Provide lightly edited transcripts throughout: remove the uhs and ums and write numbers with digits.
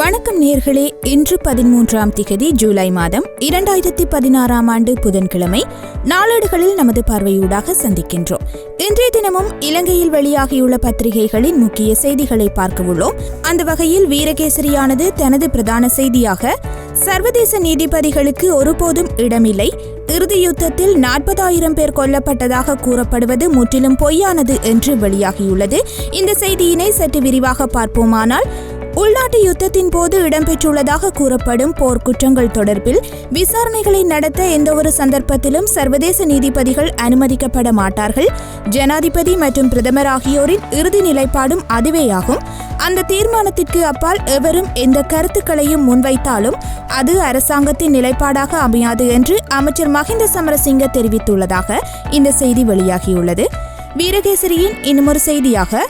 வணக்கம் நேர்களே. இன்று 13ஆம் திகதி ஜூலை மாதம் 2016ஆம் ஆண்டு புதன்கிழமை. நாளேடுகளில் நமது பார்வையூடாக சந்திக்கின்றோம். இன்றைய தினமும் இலங்கையில் வெளியாகியுள்ள பத்திரிகைகளின் முக்கிய செய்திகளை பார்க்க உள்ளோம். அந்த வகையில் வீரகேசரியானது தனது பிரதான செய்தியாக சர்வதேச நீதிபதிகளுக்கு ஒருபோதும் இடமில்லை, இறுதி யுத்தத்தில் 40,000 பேர் கொல்லப்பட்டதாக கூறப்படுவது முற்றிலும் பொய்யானது என்று வெளியாகியுள்ளது. இந்த செய்தியினை சற்று விரிவாக பார்ப்போமானால், உள்நாட்டு யுத்தத்தின் போது இடம்பெற்றுள்ளதாக கூறப்படும் போர்க்குற்றங்கள் தொடர்பில் விசாரணைகளை நடத்த எந்தவொரு சந்தர்ப்பத்திலும் சர்வதேச நீதிபதிகள் அனுமதிக்கப்பட மாட்டார்கள். ஜனாதிபதி மற்றும் பிரதமர் ஆகியோரின் இறுதி நிலைப்பாடும் அதுவேயாகும். அந்த தீர்மானத்திற்கு அப்பால் எவரும் எந்த கருத்துக்களையும் முன்வைத்தாலும் அது அரசாங்கத்தின் நிலைப்பாடாக அமையாது என்று அமைச்சர் மஹிந்த சமரசிங்க தெரிவித்துள்ளதாக இந்த செய்தி வெளியாகியுள்ளது. வீரகேசரியின் இன்னுமொரு செய்தியாக,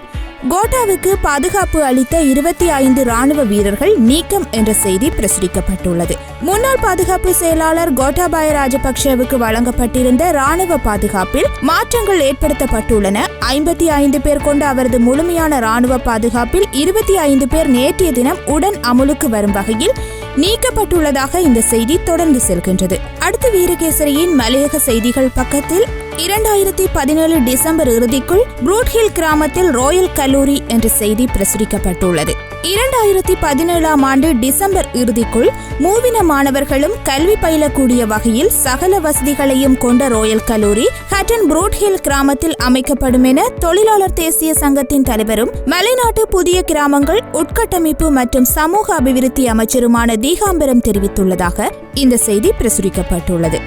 கோட்டாவுக்கு பாதுகாப்பு அளித்த 25 ராணுவ வீரர்கள் நீக்கம் என்ற செய்தி பிரசுரிக்கப்பட்டுள்ளது. முன்னாள் பாதுகாப்பு செயலாளர் கோட்டாபாய ராஜபக்சவுக்கு வழங்கப்பட்டிருந்த ராணுவ பாதுகாப்பில் மாற்றங்கள் ஏற்படுத்தப்பட்டுள்ளன. 55 பேர் கொண்ட அவரது முழுமையான ராணுவ பாதுகாப்பில் 25 பேர் நேற்றைய தினம் உடன் அமுலுக்கு வரும் வகையில் நீக்கப்பட்டுள்ளதாக இந்த செய்தி தொடர்ந்து செல்கின்றது. அடுத்து வீரகேசரியின் மலையக செய்திகள் பக்கத்தில் 2017 டிசம்பர் இறுதிக்குள் ப்ரூட்ஹில் கிராமத்தில் ரோயல் கல்லூரி என்ற செய்தி பிரசுரிக்கப்பட்டுள்ளது. 2017ஆம் ஆண்டு டிசம்பர் இறுதிக்குள் மூவின மாணவர்களும் கல்வி பயிலக்கூடிய வகையில் சகல வசதிகளையும் கொண்ட ரோயல் கல்லூரி ஹட்டன் ப்ரூட்ஹில் கிராமத்தில் அமைக்கப்படும் என தொழிலாளர் தேசிய சங்கத்தின் தலைவரும் மலைநாட்டு புதிய கிராமங்கள் உட்கட்டமைப்பு மற்றும் சமூக அபிவிருத்தி அமைச்சருமான தீகாம்பரம் தெரிவித்துள்ளதாக இந்த செய்தி பிரசுரிக்கப்பட்டுள்ளது.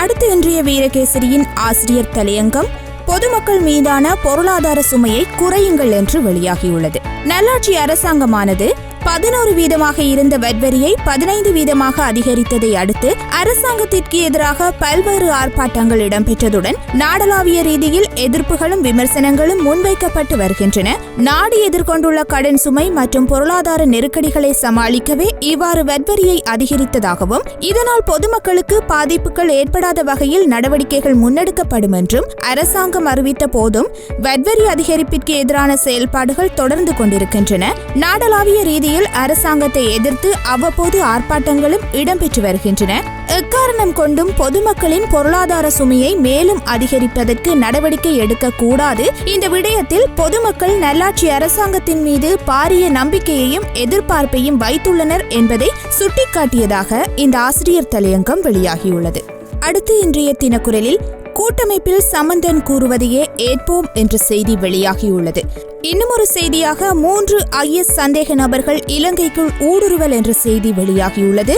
அடுத்து இன்றைய வீரகேசரியின் ஆசிரியர் தலையங்கம், பொதுமக்கள் மீதான பொருளாதார சுமையை குறையுங்கள் என்று வெளியாகியுள்ளது. நல்லாட்சி அரசாங்கமானது 11% இருந்த வரியை 15% அதிகரித்ததை அடுத்து அரசாங்கத்திற்கு எதிராக பல்வேறு ஆர்ப்பாட்டங்கள் இடம்பெற்றதுடன் நாடளாவிய ரீதியில் எதிர்ப்புகளும் விமர்சனங்களும் முன்வைக்கப்பட்டு வருகின்றன. நாடு எதிர்கொண்டுள்ள கடன் சுமை மற்றும் பொருளாதார நெருக்கடிகளை சமாளிக்கவே இவ்வாறு வரியை அதிகரித்ததாகவும் இதனால் பொதுமக்களுக்கு பாதிப்புகள் ஏற்படாத வகையில் நடவடிக்கைகள் முன்னெடுக்கப்படும் என்றும் அரசாங்கம் அறிவித்த போதும் வரி அதிகரிப்பிற்கு எதிரான செயல்பாடுகள் தொடர்ந்து கொண்டிருக்கின்றன. நாடளாவிய ரீதியில் அரசாங்கத்தை எதிர்த்து அவ்வப்போது ஆர்ப்பாட்டங்களும் இடம்பெற்று வருகின்றன. எக்காரணம் கொண்டும் பொதுமக்களின் பொருளாதார சுமையை மேலும் அதிகரிப்பதற்கு நடவடிக்கை எடுக்கக்கூடாது. இந்த விடயத்தில் பொதுமக்கள் நல்லாட்சி அரசாங்கத்தின் மீது பாரிய நம்பிக்கையையும் எதிர்பார்ப்பையும் வைத்துள்ளனர் என்பதை சுட்டிக்காட்டியதாக இந்த ஆசிரியர் தலையங்கம் வெளியாகியுள்ளது. அடுத்து இன்றைய தினக்குரலில் கூட்டமைப்பில் சம்பந்தன் கூறுவதையே ஏற்போம் என்ற செய்தி வெளியாகியுள்ளது. இன்னுமொரு செய்தியாக 3 IS சந்தேக நபர்கள் இலங்கைக்குள் ஊடுருவல் என்ற செய்தி வெளியாகியுள்ளது.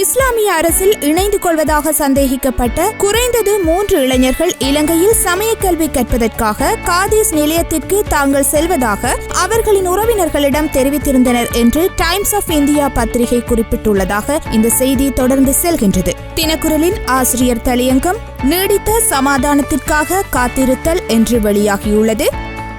இஸ்லாமிய அரசில் இணைந்து கொள்வதாக சந்தேகிக்கப்பட்ட குறைந்தது 3 இளைஞர்கள் இலங்கையில் சமய கல்வி கற்பதற்காக காதீஸ் நிலையத்திற்கு தாங்கள் செல்வதாக அவர்களின் உறவினர்களிடம் தெரிவித்திருந்தனர் என்று டைம்ஸ் ஆஃப் இந்தியா பத்திரிகை குறிப்பிட்டுள்ளதாக இந்த செய்தி தொடர்ந்து செல்கின்றது. தினக்குரலின் ஆசிரியர் தலையங்கம், நீடித்த சமாதானத்திற்காக காத்திருத்தல் என்று வெளியாகியுள்ளது.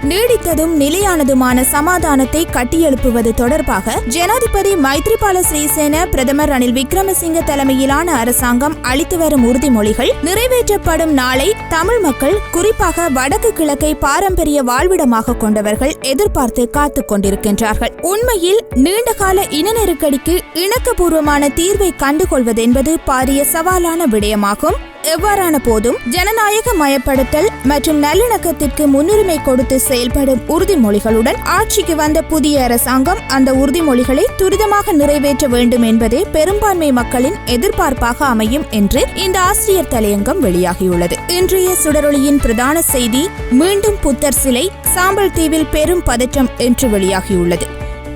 நீடித்ததும் நிலையானதுமான சமாதானத்தை கட்டியெழுப்புவது தொடர்பாக ஜனாதிபதி மைத்ரிபால சிறிசேன, பிரதமர் ரணில் விக்ரமசிங்க தலைமையிலான அரசாங்கம் அளித்து வரும் உறுதிமொழிகள் நிறைவேற்றப்படும் நாளை தமிழ் மக்கள், குறிப்பாக வடக்கு கிழக்கை பாரம்பரிய வாழ்விடமாக கொண்டவர்கள் எதிர்பார்த்து காத்துக் கொண்டிருக்கின்றார்கள். உண்மையில் நீண்டகால இன நெருக்கடிக்கு இணக்கபூர்வமான தீர்வை கண்டுகொள்வதென்பது பாரிய சவாலான விடயமாகும். எவ்வாறான போதும் ஜனநாயக மயப்படுத்தல் மற்றும் நல்லிணக்கத்திற்கு முன்னுரிமை கொடுத்து செயல்படும் உறுதிமொழிகளுடன் ஆட்சிக்கு வந்த புதிய அரசாங்கம் அந்த உறுதிமொழிகளை துரிதமாக நிறைவேற்ற வேண்டும் என்பதே பெரும்பான்மை மக்களின் எதிர்பார்ப்பாக அமையும் என்று இந்த ஆசிரியர் தலையங்கம் வெளியாகியுள்ளது. இன்றைய சுடரொளியின் பிரதான செய்தி, மீண்டும் புத்தர் சிலை சாம்பல் தீவில் பெரும் பதற்றம் என்று வெளியாகியுள்ளது.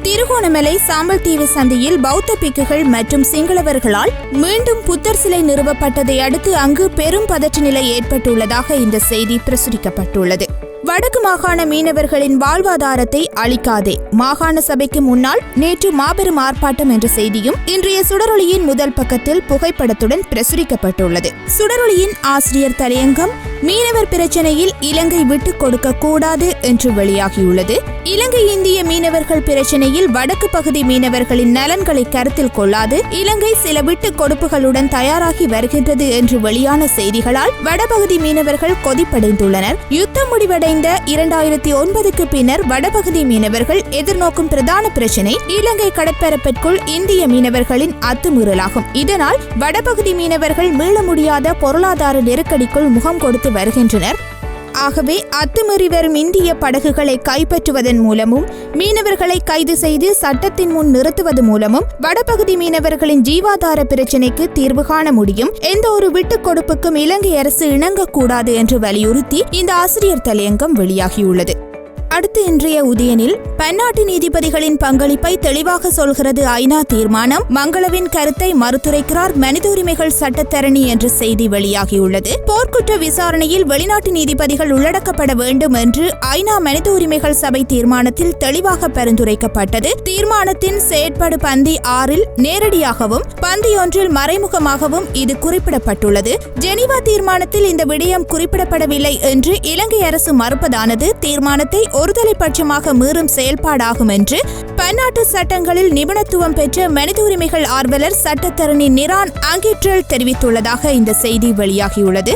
திருகோணமலை சாம்பல் தீவு சந்தையில் பௌத்த பிக்குகள் மற்றும் சிங்களவர்களால் மீண்டும் புத்தர் சிலை நிறுவப்பட்டதை அடுத்து அங்கு பெரும் பதற்ற நிலை ஏற்பட்டுள்ளதாக இந்த செய்தி பிரசுரிக்கப்பட்டுள்ளது. வடக்கு மாகாண மீனவர்களின் வாழ்வாதாரத்தை அளிக்காதே, மாகாண சபைக்கு முன்னால் நேற்று மாபெரும் ஆர்ப்பாட்டம் என்ற செய்தியும் இன்றைய சுடரொளியின் முதல் பக்கத்தில் புகைப்படத்துடன் பிரசுரிக்கப்பட்டுள்ளது. சுடரொளியின் ஆசிரியர் தலையங்கம், மீனவர் பிரச்சனையில் இலங்கை விட்டுக் கொடுக்க கூடாது என்று வெளியாகியுள்ளது. இலங்கை இந்திய மீனவர்கள் பிரச்சனையில் வடக்கு பகுதி மீனவர்களின் நலன்களை கருத்தில் கொள்ளாது இலங்கை சில விட்டுக் கொடுப்புகளுடன் தயாராகி வருகின்றது என்று வெளியான செய்திகளால் வடபகுதி மீனவர்கள் கொதிப்படைந்துள்ளனர். யுத்தம் முடிவடைந்த 2009க்கு பின்னர் வடபகுதி மீனவர்கள் எதிர்நோக்கும் பிரதான பிரச்சினை இலங்கை கடற்பரப்பிற்குள் இந்திய மீனவர்களின் அத்துமீறலாகும். இதனால் வடபகுதி மீனவர்கள் மீள முடியாத பொருளாதார நெருக்கடிக்குள் முகம் கொடுத்து வருகின்றனர். ஆகவே அத்துமீறி வரும் இந்திய படகுகளை கைப்பற்றுவதன் மூலமும் மீனவர்களை கைது செய்து சட்டத்தின் முன் நிறுத்துவது மூலமும் வடபகுதி மீனவர்களின் ஜீவாதார பிரச்சினைக்கு தீர்வு காண முடியும். எந்த ஒரு விட்டுக் கொடுப்புக்கும் இலங்கை அரசு இணங்கக்கூடாது என்று வலியுறுத்தி இந்த ஆசிரியர் தலையங்கம் வெளியாகியுள்ளது. அடுத்து இன்றைய உதயனில் பன்னாட்டு நீதிபதிகளின் பங்களிப்பை தெளிவாக சொல்கிறது ஐநா தீர்மானம், மங்களவின் கருத்தை மறுத்துரைக்கிறார் மனித உரிமைகள் சட்டத்தரணி என்ற செய்தி வெளியாகியுள்ளது. போர்க்குற்ற விசாரணையில் வெளிநாட்டு நீதிபதிகள் உள்ளடக்கப்பட வேண்டும் என்று ஐநா மனித உரிமைகள் சபை தீர்மானத்தில் தெளிவாக பரிந்துரைக்கப்பட்டது. தீர்மானத்தின் செயற்பாடு பந்தி 6 நேரடியாகவும் பந்தி 1 மறைமுகமாகவும் இது குறிப்பிடப்பட்டுள்ளது. ஜெனீவா தீர்மானத்தில் இந்த விடயம் குறிப்பிடப்படவில்லை என்று இலங்கை அரசு மறுப்பதானது தீர்மானத்தை ஒருதலைப்பட்சமாக மீறும் செயல்பாடாகும் என்று பன்னாட்டு சட்டங்களில் நிபுணத்துவம் பெற்ற மனித உரிமைகள் ஆர்வலர் சட்டத்தரணி நிரான் ஆங்கிட்ரல் தெரிவித்துள்ளதாக இந்த செய்தி வெளியாகியுள்ளது.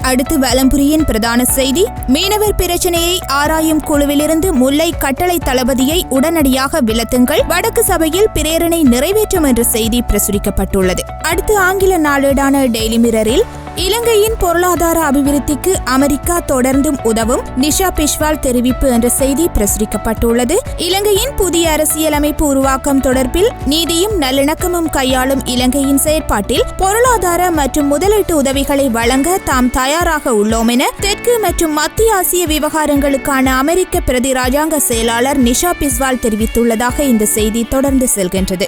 அடுத்து வலம்புரியின் பிரதான செய்தி, மீனவர் பிரச்சனையை ஆராயும் குழுவிலிருந்து முல்லை கட்டளை தளபதியை உடனடியாக விலத்துங்கள், வடக்கு சபையில் பிரேரணை நிறைவேற்றும் என்ற செய்தி பிரசுரிக்கப்பட்டுள்ளது. அடுத்து ஆங்கில நாளேடான டெய்லி மிரரில் இலங்கையின் பொருளாதார அபிவிருத்திக்கு அமெரிக்கா தொடர்ந்தும் உதவும், நிஷா பிஷ்வால் தெரிவிப்பு என்ற செய்தி பிரசுரிக்கப்பட்டுள்ளது. இலங்கையின் புதிய அரசியலமைப்பு உருவாக்கம் தொடர்பில் நீதியும் நல்லிணக்கமும் கையாளும் இலங்கையின் செயற்பாட்டில் பொருளாதார மற்றும் முதலீட்டு உதவிகளை வழங்க தாம் தயாராக உள்ளோம் என தெற்கு மற்றும் மத்திய ஆசிய விவகாரங்களுக்கான அமெரிக்க பிரதி ராஜாங்க செயலாளர் நிஷா பிஷ்வால் தெரிவித்துள்ளதாக இந்த செய்தி தொடர்ந்து செல்கின்றது.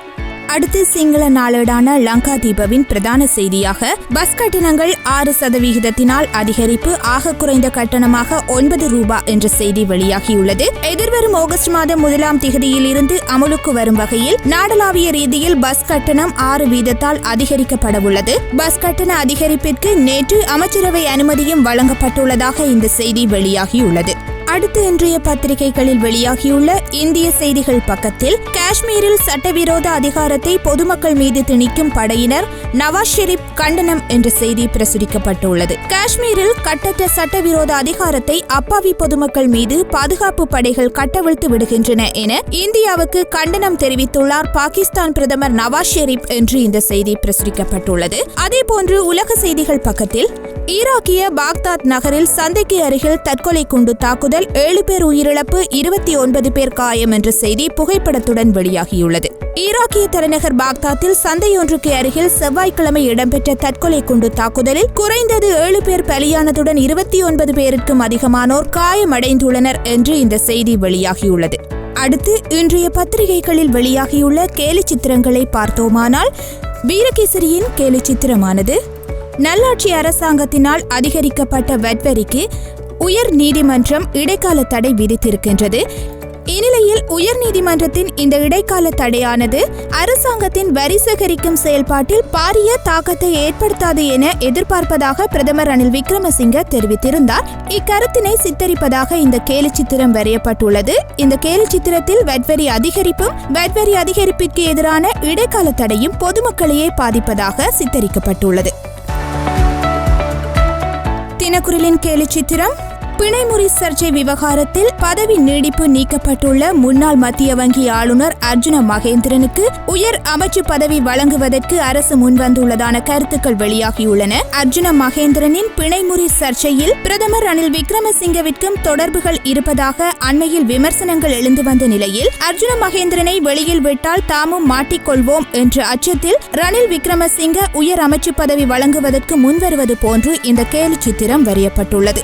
அடுத்து சிங்கள நாளேடான லங்கா தீபவின் பிரதான செய்தியாக பஸ் கட்டணங்கள் 6% அதிகரிப்பு, ஆக குறைந்த கட்டணமாக 9 ரூபாய் என்ற செய்தி வெளியாகியுள்ளது. எதிர்வரும் ஆகஸ்ட் மாதம் 1ஆம் தேதியில் இருந்து அமலுக்கு வரும் வகையில் நாடளாவிய ரீதியில் பஸ் கட்டணம் 6% அதிகரிக்கப்படவுள்ளது. பஸ் கட்டண அதிகரிப்பிற்கு நேற்று அமைச்சரவை அனுமதியும் வழங்கப்பட்டுள்ளதாக இந்த செய்தி வெளியாகியுள்ளது. அடுத்து இன்றைய பத்திரிகைகளில் வெளியாகியுள்ள இந்திய செய்திகள் பக்கத்தில் காஷ்மீரில் சட்டவிரோத அதிகாரத்தை பொதுமக்கள் மீது திணிக்கும் படையினர், நவாஸ் ஷெரீப் கண்டனம் என்ற செய்தி பிரசுரிக்கப்பட்டுள்ளது. காஷ்மீரில் கட்டற்ற சட்டவிரோத அதிகாரத்தை அப்பாவி பொதுமக்கள் மீது பாதுகாப்பு படைகள் கட்டவிழ்த்து விடுகின்றன என இந்தியாவுக்கு கண்டனம் தெரிவித்துள்ளார் பாகிஸ்தான் பிரதமர் நவாஸ் ஷெரீப் என்று இந்த செய்தி பிரசுரிக்கப்பட்டுள்ளது. அதேபோன்று உலக செய்திகள் பக்கத்தில் ஈராக்கிய பாக்தாத் நகரில் சந்தைக்கு அருகில் தற்கொலை குண்டு தாக்குதல், 7 பேர் உயிரிழப்பு, 29 பேர் காயம் என்ற செய்தி புகைப்படத்துடன் வெளியாகியுள்ளது. ஈராக்கிய தலைநகர் பாக்தாத்தில் சந்தையொன்றுக்கு அருகில் செவ்வாய்க்கிழமை இடம்பெற்ற தற்கொலை குண்டு தாக்குதலில் குறைந்தது 7 பேர் பலியானதுடன் 29 பேருக்கும் அதிகமானோர் காயமடைந்துள்ளனர் என்று இந்த செய்தி வெளியாகியுள்ளது. அடுத்து இன்றைய பத்திரிகைகளில் வெளியாகியுள்ள கேலி சித்திரங்களை பார்த்தோமானால், வீரகேசரியின் கேலி சித்திரமானது நல்லாட்சி அரசாங்கத்தினால் அதிகரிக்கப்பட்ட வட்வரிக்கு உயர் நீதிமன்றம் இடைக்கால தடை விதித்திருக்கின்றது. இந்நிலையில் உயர் நீதிமன்றத்தின் இந்த இடைக்கால தடையானது அரசாங்கத்தின் வரி சேகரிக்கும் செயல்பாட்டில் பாரிய தாக்கத்தை ஏற்படுத்தாது என எதிர்பார்ப்பதாக பிரதமர் ரணில் விக்ரமசிங்க தெரிவித்திருந்தார். இக்கருத்தினை சித்தரிப்பதாக இந்த கேலி சித்திரம் வரையப்பட்டுள்ளது. இந்த கேலி சித்திரத்தில் வட்வரி அதிகரிப்பும் வட்வரி அதிகரிப்பிற்கு எதிரான இடைக்கால தடையும் பொதுமக்களையே பாதிப்பதாக சித்தரிக்கப்பட்டுள்ளது. தினக்குரலின் கேலி சித்திரம், பிணைமுறி சர்ச்சை விவகாரத்தில் பதவி நீடிப்பு நீக்கப்பட்டுள்ள முன்னாள் மத்திய வங்கி ஆளுநர் அர்ஜுன மகேந்திரனுக்கு உயர் அமைச்சு பதவி வழங்குவதற்கு அரசு முன்வந்துள்ளதான கருத்துக்கள் வெளியாகியுள்ளன. அர்ஜுன மகேந்திரனின் பிணைமுறி சர்ச்சையில் பிரதமர் ரணில் விக்ரமசிங்கவிற்கும் தொடர்புகள் இருப்பதாக அண்மையில் விமர்சனங்கள் எழுந்து வந்த நிலையில் அர்ஜுன மகேந்திரனை வெளியில் விட்டால் தாமும் மாட்டிக்கொள்வோம் என்ற அச்சத்தில் ரணில் விக்ரமசிங்க உயர் அமைச்சு பதவி வழங்குவதற்கு முன்வருவது போன்று இந்த கேலி சித்திரம் வரையப்பட்டுள்ளது.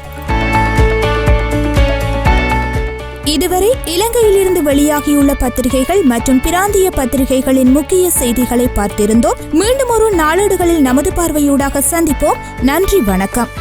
இதுவரை இலங்கையிலிருந்து வெளியாகியுள்ள பத்திரிகைகள் மற்றும் பிராந்திய பத்திரிகைகளின் முக்கிய செய்திகளை பார்த்திருந்தோம். மீண்டும் ஒரு நாளேடுகளில் நமது பார்வையூடாக சந்திப்போம். நன்றி, வணக்கம்.